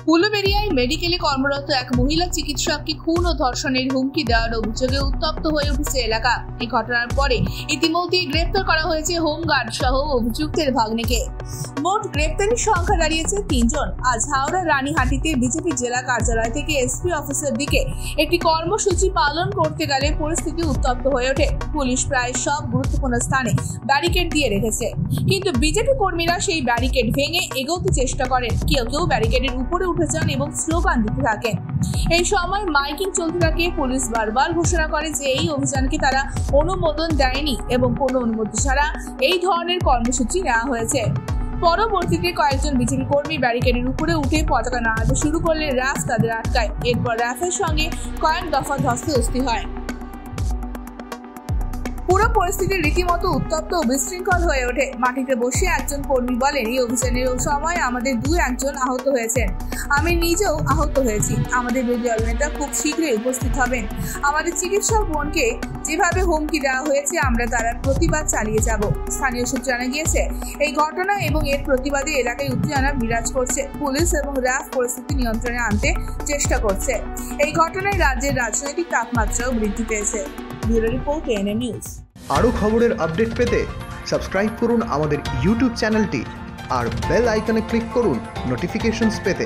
উলুবেড়িয়ায় মেডিকেলে কর্মরত এক মহিলা চিকিৎসককে খুন ও ধর্ষণের হুমকি দেওয়ার অভিযোগে উত্তপ্ত হয়ে উঠেছে এলাকা। এই ঘটনার পরে ইতিমধ্যেই গ্রেপ্তার করা হয়েছে হোমগার্ড সহ অভিযুক্তের ভাগ্নেকে। মোট গ্রেপ্তারের সংখ্যা দাঁড়িয়েছে ৩ জন। আজ হাওড়ার রানীহাটিতে বিজেপি জেলা কার্যালয় থেকে এসপি অফিসের দিকে একটি কর্মসূচি পালন করতে গেলে পরিস্থিতি উত্তপ্ত হয়ে ওঠে। পুলিশ প্রায় সব গুরুত্বপূর্ণ স্থানে ব্যারিকেড দিয়ে রেখেছে, কিন্তু বিজেপি কর্মীরা সেই ব্যারিকেড ভেঙে এগোতে চেষ্টা করেন। কেউ কেউ ব্যারিকেডের উপরে উঠে যান এবং স্লোগান দিতে থাকেন। এই সময় মাইকিং চলতে থাকে। পুলিশ বারবার ঘোষণা করে যে এই অভিযানকে তারা অনুমোদন দেয়নি এবং কোনো অনুমতি ছাড়া এই ধরনের কর্মসূচি নেওয়া হয়েছে। পরবর্তীতে কয়েকজন বিজেপি কর্মী ব্যারিকেডের উপরে উঠে পতাকা নাড়াতে শুরু করলে র্যাফ তাদের আটকায়। এরপর র্যাফের সঙ্গে কয়েক দফা ধস্তাধস্তি হয়। পুরো পরিস্থিতি রীতিমতো উত্তপ্ত ও বিশৃঙ্খল হয়ে ওঠে। মাটিতে বসে একজন কর্মী বলেন, এই অভিযানের সময় আমাদের 2-1 আহত হয়েছেন। আমি নিজেও আহত হয়েছি। আমাদের বিরোধী দলনেতা খুব শীঘ্রই উপস্থিত হবেন। আমাদের চিকিৎসক বোনকে যেভাবে হুমকি দেওয়া হয়েছে আমরা তার প্রতিবাদ চালিয়ে যাব। স্থানীয় সূত্রে জানা গিয়েছে, এই ঘটনা এবং এর প্রতিবাদে এলাকায় উত্তেজনা বিরাজ করছে। পুলিশ এবং র্যাফ পরিস্থিতি নিয়ন্ত্রণে আনতে চেষ্টা করছে। এই ঘটনায় রাজ্যের রাজনৈতিক তাপমাত্রাও বৃদ্ধি পেয়েছে। Bureau report, ANM news. আরও খবরের আপডেট পেতে সাবস্ক্রাইব করুন আমাদের ইউটিউব চ্যানেলটি আর বেল আইকনে ক্লিক করুন নোটিফিকেশনস পেতে।